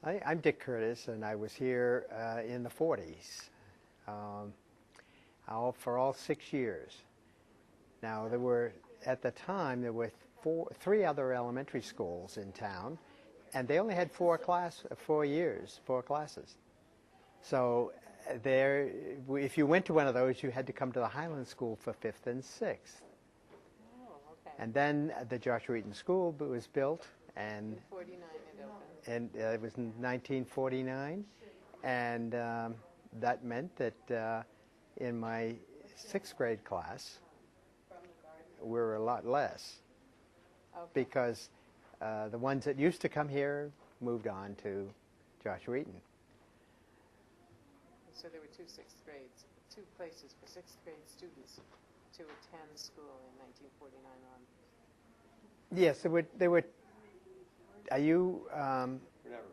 I'm Dick Curtis, and I was here in the 40s, um, for all 6 years. Now, at the time, there were three other elementary schools in town, and they only had 4 years, 4 classes. So if you went to one of those, you had to come to the Highland School for 5th and 6th. Oh, okay. And then the Joshua Eaton School was built, and In 49 it opened. and it was in 1949, and that meant that in my 6th grade class, we were a lot less, Okay. because the ones that used to come here moved on to Joshua Eaton. So there were two places for 6th grade students to attend school in 1949 on. Yes, there were. Are you? We're not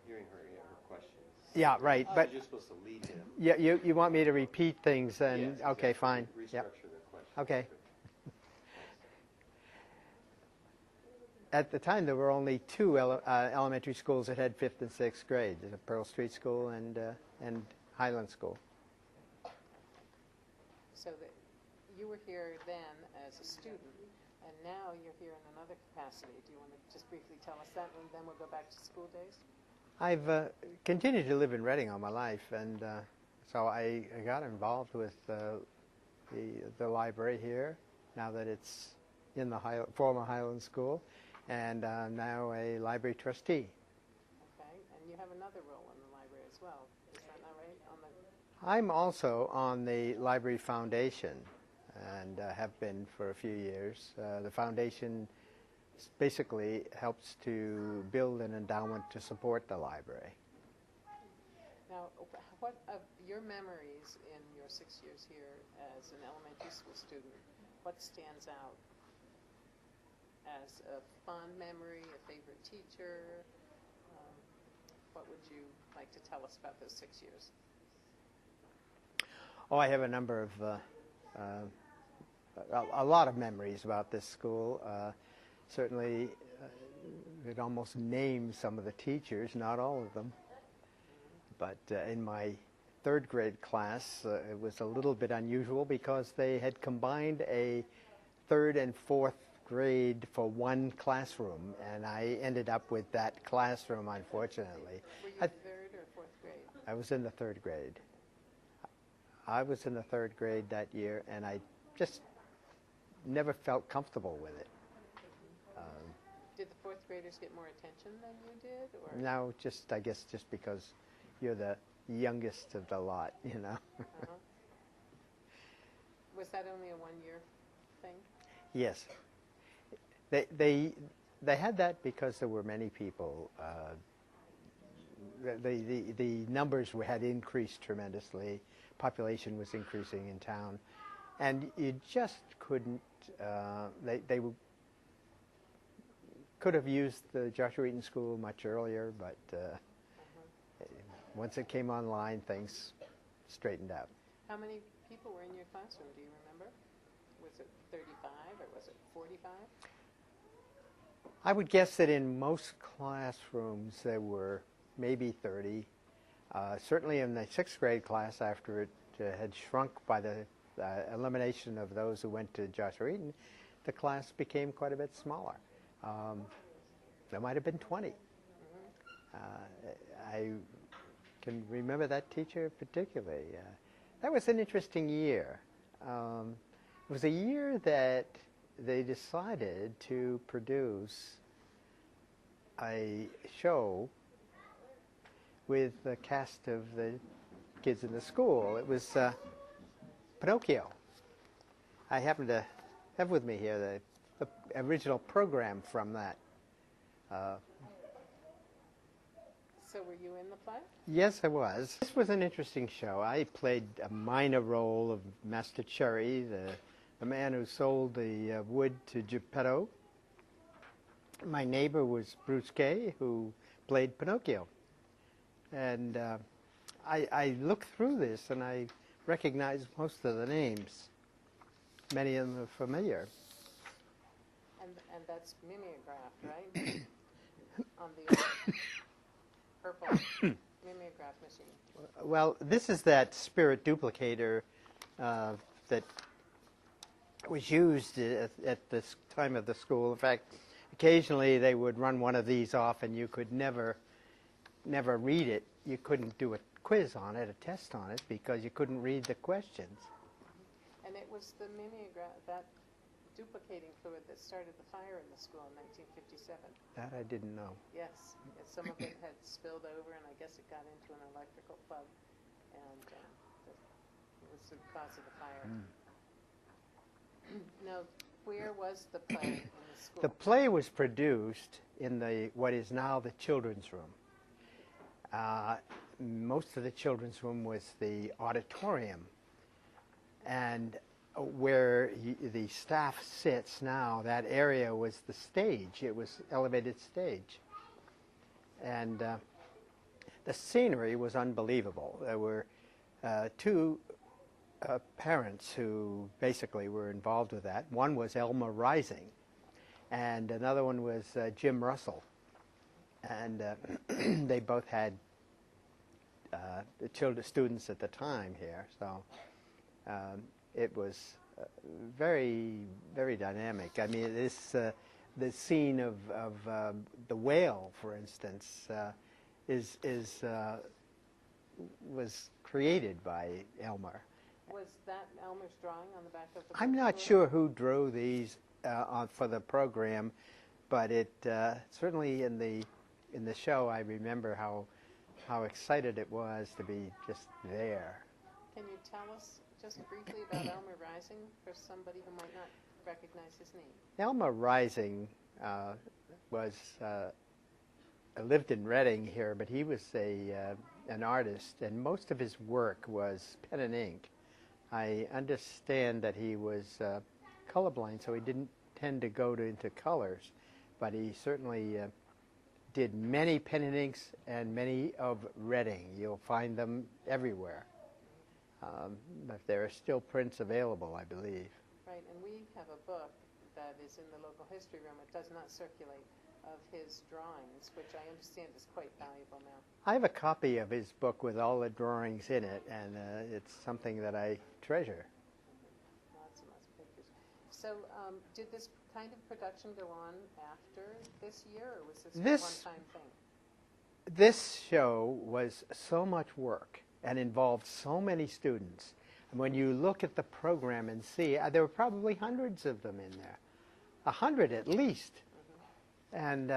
hearing her questions. Yeah, right. But you're supposed to lead him. yeah, you want me to repeat things, then? Yes, Okay, exactly. fine. Restructure Yep. the question. Okay. At the time, there were only two elementary schools that had 5th and 6th grade: the Pearl Street School and Highland School. So that you were here then as a student, and now you're here in another capacity. Do you want to just briefly tell us that, and then we'll go back to school days? I've continued to live in Reading all my life, and so I got involved with the library here, now that it's in the former Highland School, and now a library trustee. Okay, and you have another role in the library as well. Is that not right? I'm also on the Library Foundation, and have been for a few years. The foundation basically helps to build an endowment to support the library. Now, what of your memories in your 6 years here as an elementary school student, what stands out as a fond memory, a favorite teacher? What would you like to tell us about those 6 years? Oh, I have a number of, a lot of memories about this school. Certainly, it almost names some of the teachers, not all of them. But in my 3rd grade class, it was a little bit unusual because they had combined a 3rd and 4th grade for one classroom, and I ended up with that classroom, unfortunately. Were you 3rd or 4th grade? I was in the 3rd grade. I was in the 3rd grade that year, and I just never felt comfortable with it. Did the 4th graders get more attention than you did? Or? No, I guess just because you're the youngest of the lot, you know. Uh-huh. Was that only a one-year thing? Yes. They had that because there were many people. The numbers had increased tremendously. Population was increasing in town, and you just couldn't. They could have used the Joshua Eaton School much earlier, but once it came online, things straightened out. How many people were in your classroom? Do you remember? Was it 35 or was it 45? I would guess that in most classrooms there were maybe 30. Certainly in the 6th grade class, after it had shrunk by the elimination of those who went to Joshua Eaton, the class became quite a bit smaller. There might have been 20. I can remember that teacher particularly. That was an interesting year. It was a year that they decided to produce a show with the cast of the kids in the school. It was Pinocchio. I happen to have with me here the original program from that. So were you in the play? Yes, I was. This was an interesting show. I played a minor role of Master Cherry, the man who sold the wood to Geppetto. My neighbor was Bruce Kay, who played Pinocchio. And I looked through this and I recognized most of the names. Many of them are familiar. And that's mimeographed, right? On the purple mimeograph machine? Well, this is that spirit duplicator that was used at this time of the school. In fact, occasionally they would run one of these off and you could never read it. You couldn't do a quiz on it, a test on it, because you couldn't read the questions. And it was the mimeograph, that duplicating fluid that started the fire in the school in 1957. That I didn't know. Yes, some of it had spilled over, and I guess it got into an electrical plug, and it was the cause of the fire. Now, where was the play in the school? The play was produced in what is now the children's room. Most of the children's room was the auditorium, and where the staff sits now, that area was the stage. It was elevated stage. And the scenery was unbelievable. There were two parents who basically were involved with that. One was Elma Rising, and another one was Jim Russell. And they both had the students at the time here. So it was very, very dynamic. I mean, the scene of the whale, for instance, was created by Elmer. Was that Elmer's drawing on the back of the I'm not sure who drew these for the program, but it certainly in the show I remember how excited it was to be just there. Can you tell us just briefly about Elmer Rising for somebody who might not recognize his name? Elmer Rising lived in Reading here, but he was an artist, and most of his work was pen and ink. I understand that he was colorblind, so he didn't tend to go into colors, but he certainly did many pen and inks and many of Reading. You'll find them everywhere. But there are still prints available, I believe. Right, and we have a book that is in the local history room. It does not circulate, of his drawings, which I understand is quite valuable now. I have a copy of his book with all the drawings in it, and it's something that I treasure. Lots and lots of pictures. So did this kind of production go on after this year, or was this a one-time thing? This show was so much work and involved so many students. And when you look at the program and see, there were probably hundreds of them in there, 100 at least. And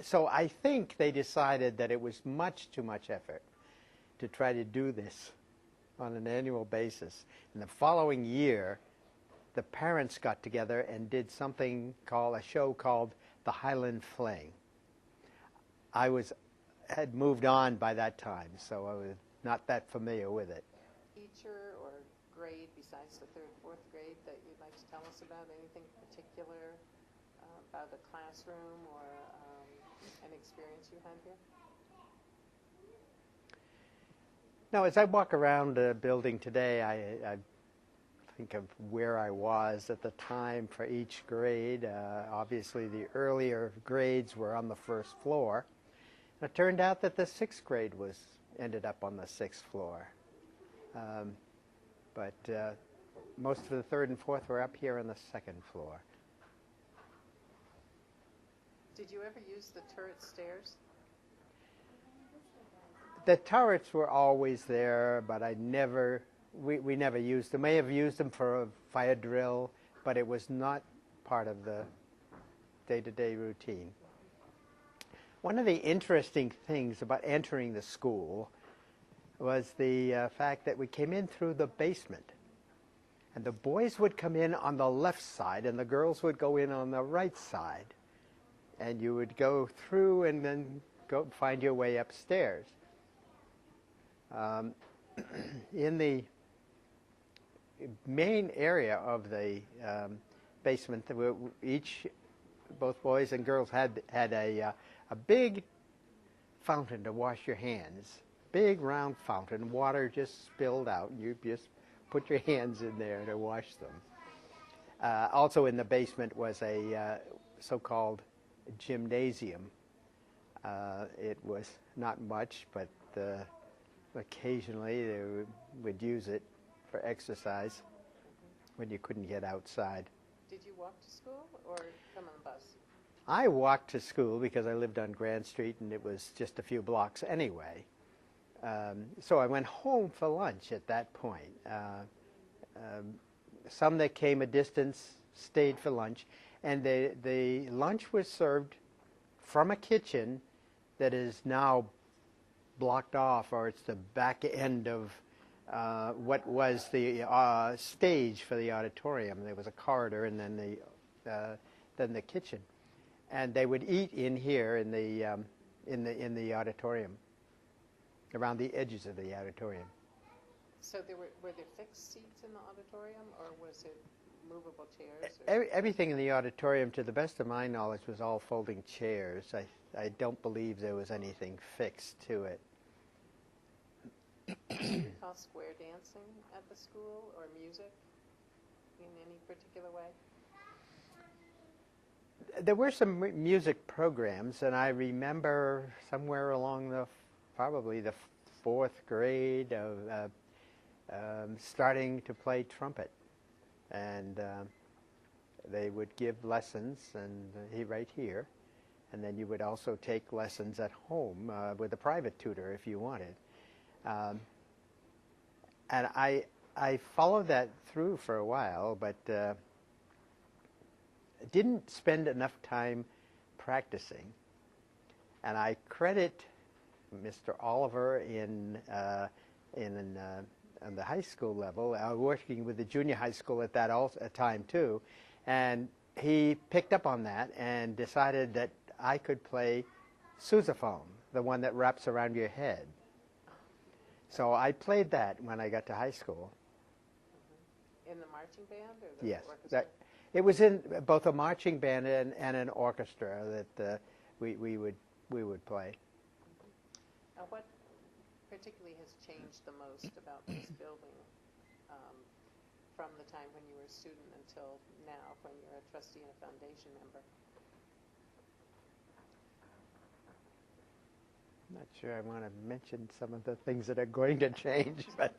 so I think they decided that it was much too much effort to try to do this on an annual basis. And the following year, the parents got together and did a show called the Highland Fling. I had moved on by that time, so I was not that familiar with it. Teacher or grade besides the 3rd, 4th grade that you'd like to tell us about? Anything particular about a classroom or an experience you had here? Now, as I walk around the building today, I think of where I was at the time for each grade. Obviously, the earlier grades were on the 1st floor. It turned out that the 6th grade ended up on the 6th floor. But most of the 3rd and 4th were up here on the 2nd floor. Did you ever use the turret stairs? The turrets were always there, but we never used them. May have used them for a fire drill, but it was not part of the day-to-day routine. One of the interesting things about entering the school was the fact that we came in through the basement. And the boys would come in on the left side, and the girls would go in on the right side. And you would go through and then go find your way upstairs. In the main area of the basement, both boys and girls had a big fountain to wash your hands. Big round fountain. Water just spilled out. You just put your hands in there to wash them. Also in the basement was a so-called gymnasium. It was not much, but occasionally they would use it for exercise when you couldn't get outside. Did you walk to school or come on the bus? I walked to school because I lived on Grand Street and it was just a few blocks anyway. So I went home for lunch at that point. Some that came a distance stayed for lunch, and the lunch was served from a kitchen that is now blocked off, or it's the back end of what was the stage for the auditorium. There was a corridor and then the kitchen, and they would eat in here in the auditorium, around the edges of the auditorium. So were there fixed seats in the auditorium, or was it movable chairs? Or? Everything in the auditorium, to the best of my knowledge, was all folding chairs. I don't believe there was anything fixed to it. Do you recall square dancing at the school, or music in any particular way? There were some music programs, and I remember somewhere along probably the 4th grade of starting to play trumpet, and they would give lessons, and right here, and then you would also take lessons at home with a private tutor if you wanted. And I followed that through for a while, but didn't spend enough time practicing. And I credit Mr. Oliver on the high school level, working with the junior high school at that time too, and he picked up on that and decided that I could play sousaphone, the one that wraps around your head. So I played that when I got to high school. In the marching band or the Yes, orchestra? it was in both a marching band and an orchestra that we would play. Now, what particularly has changed the most about this building from the time when you were a student until now, when you're a trustee and a foundation member? I'm not sure I want to mention some of the things that are going to change, but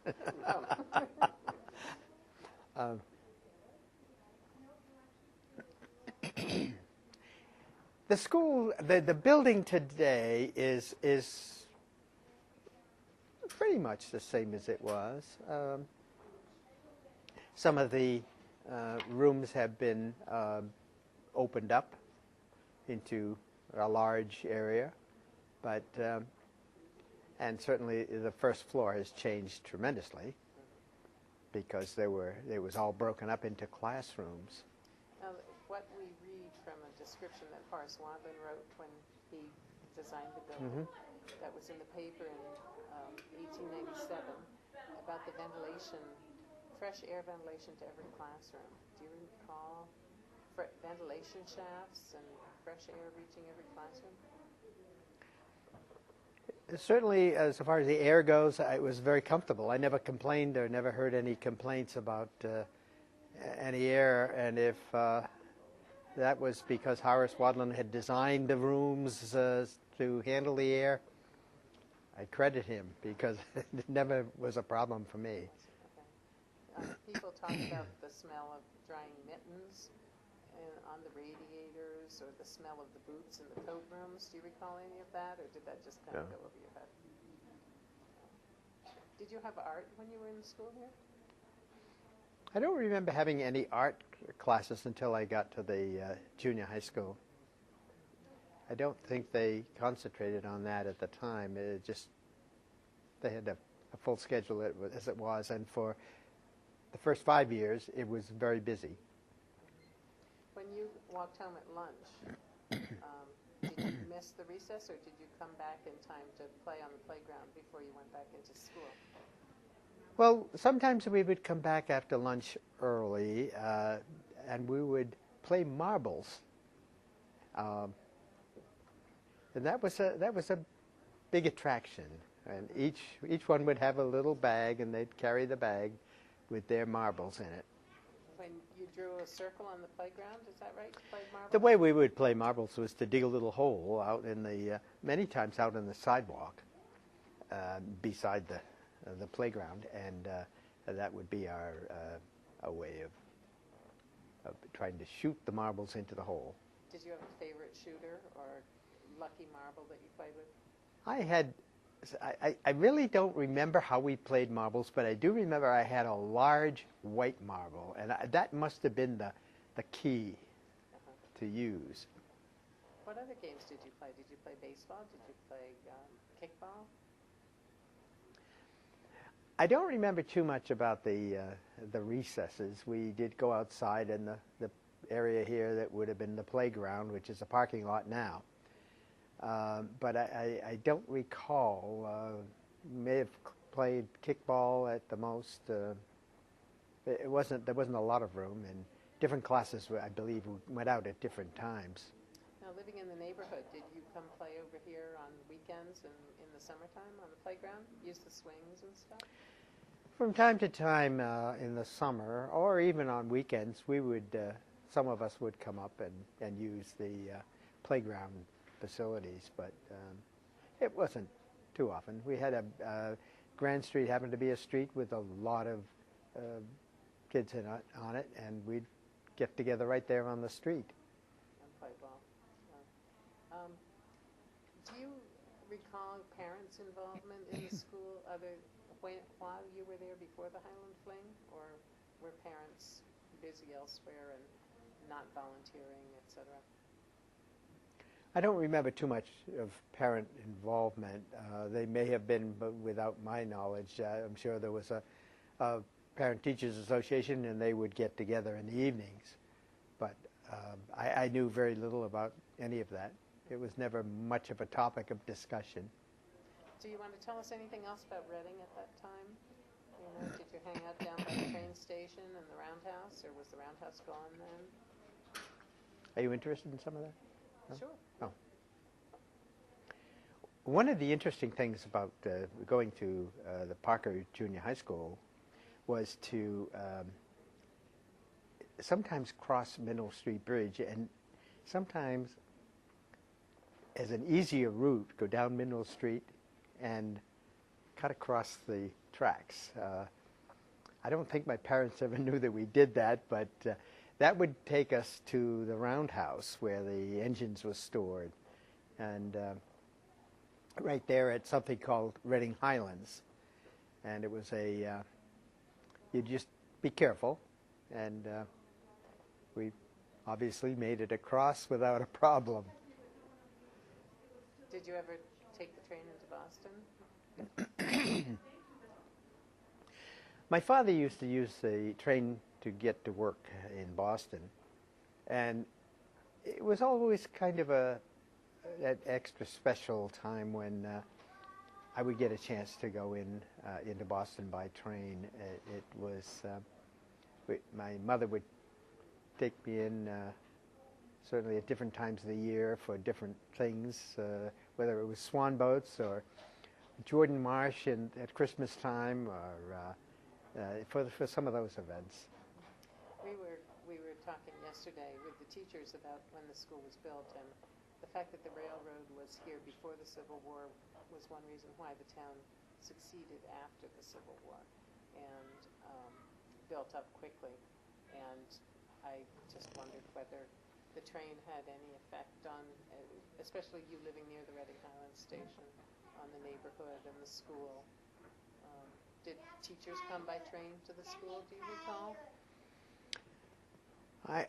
the school, the building today is pretty much the same as it was. Some of the rooms have been opened up into a large area, but and certainly the first floor has changed tremendously because it was all broken up into classrooms. What we read from a description that Horace Wadman wrote when he designed the building, that was in the paper in 1897, about the ventilation, fresh air ventilation to every classroom. Do you recall ventilation shafts and fresh air reaching every classroom? Certainly, as far as the air goes, it was very comfortable. I never complained or never heard any complaints about any air, and if that was because Horace Wadman had designed the rooms to handle the air, I credit him because it never was a problem for me. Okay. People talk about the smell of drying mittens on the radiators, or the smell of the boots in the coat rooms. Do you recall any of that, or did that just kind of go over your head? Did you have art when you were in school here? I don't remember having any art classes until I got to the junior high school. I don't think they concentrated on that at the time. They had a full schedule as it was, and for the first 5 years, it was very busy. When you walked home at lunch, did you miss the recess, or did you come back in time to play on the playground before you went back into school? Well, sometimes we would come back after lunch early, and we would play marbles. And that was a big attraction. And each one would have a little bag, and they'd carry the bag with their marbles in it. when you drew a circle on the playground, is that right, to play marbles? The way we would play marbles was to dig a little hole out in the, many times out in the sidewalk beside the playground, and that would be our a way of trying to shoot the marbles into the hole. Did you have a favorite shooter or lucky marble that you played with? I really don't remember how we played marbles, but I do remember I had a large white marble, and that must have been the key to use. What other games did you play? Did you play baseball? Did you play kickball? I don't remember too much about the recesses. We did go outside in the area here that would have been the playground, which is a parking lot now. But I don't recall. May have played kickball at the most. There wasn't a lot of room, and different classes, I believe, went out at different times. Now, living in the neighborhood, did you come play over here on weekends and in the summertime on the playground? Use the swings and stuff? From time to time in the summer, or even on weekends, we would. Some of us would come up and use the playground facilities, but it wasn't too often. We had a Grand Street happened to be a street with a lot of kids on it, and we'd get together right there on the street. And play ball. Do you recall parents' involvement in the school while you were there before the Highland Fling, or were parents busy elsewhere and not volunteering, etc.? I don't remember too much of parent involvement. They may have been, but without my knowledge. I'm sure there was a parent-teachers association, and they would get together in the evenings. But I knew very little about any of that. It was never much of a topic of discussion. Do you want to tell us anything else about Reading at that time? You know, did you hang out down by the train station and the Roundhouse, or was the Roundhouse gone then? Are you interested in some of that? No? Sure. Oh. One of the interesting things about going to the Parker Junior High School was to sometimes cross Middle Street Bridge, and sometimes as an easier route, go down Middle Street and cut across the tracks. I don't think my parents ever knew that we did that, but that would take us to the Roundhouse where the engines were stored, and right there at something called Reading Highlands. And it was you'd just be careful, and we obviously made it across without a problem. Did you ever take the train into Boston? My father used to use the train to get to work in Boston, and it was always kind of an extra special time when I would get a chance to go into Boston by train. It was my mother would take me in certainly at different times of the year for different things, whether it was swan boats or Jordan Marsh at Christmas time, or for some of those events. We were talking yesterday with the teachers about when the school was built, and the fact that the railroad was here before the Civil War was one reason why the town succeeded after the Civil War and built up quickly. And I just wondered whether the train had any effect on, especially you living near the Reading Highlands station, on the neighborhood and the school. Did teachers come by train to the school, do you recall?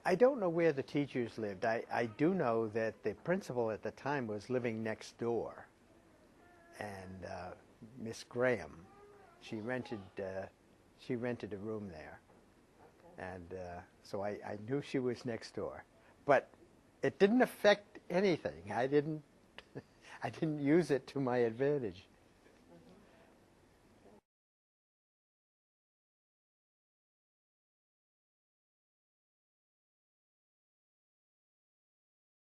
I don't know where the teachers lived. I do know that the principal at the time was living next door, and Miss Graham, she rented a room there, okay. And so I knew she was next door, but it didn't affect anything. I didn't use it to my advantage.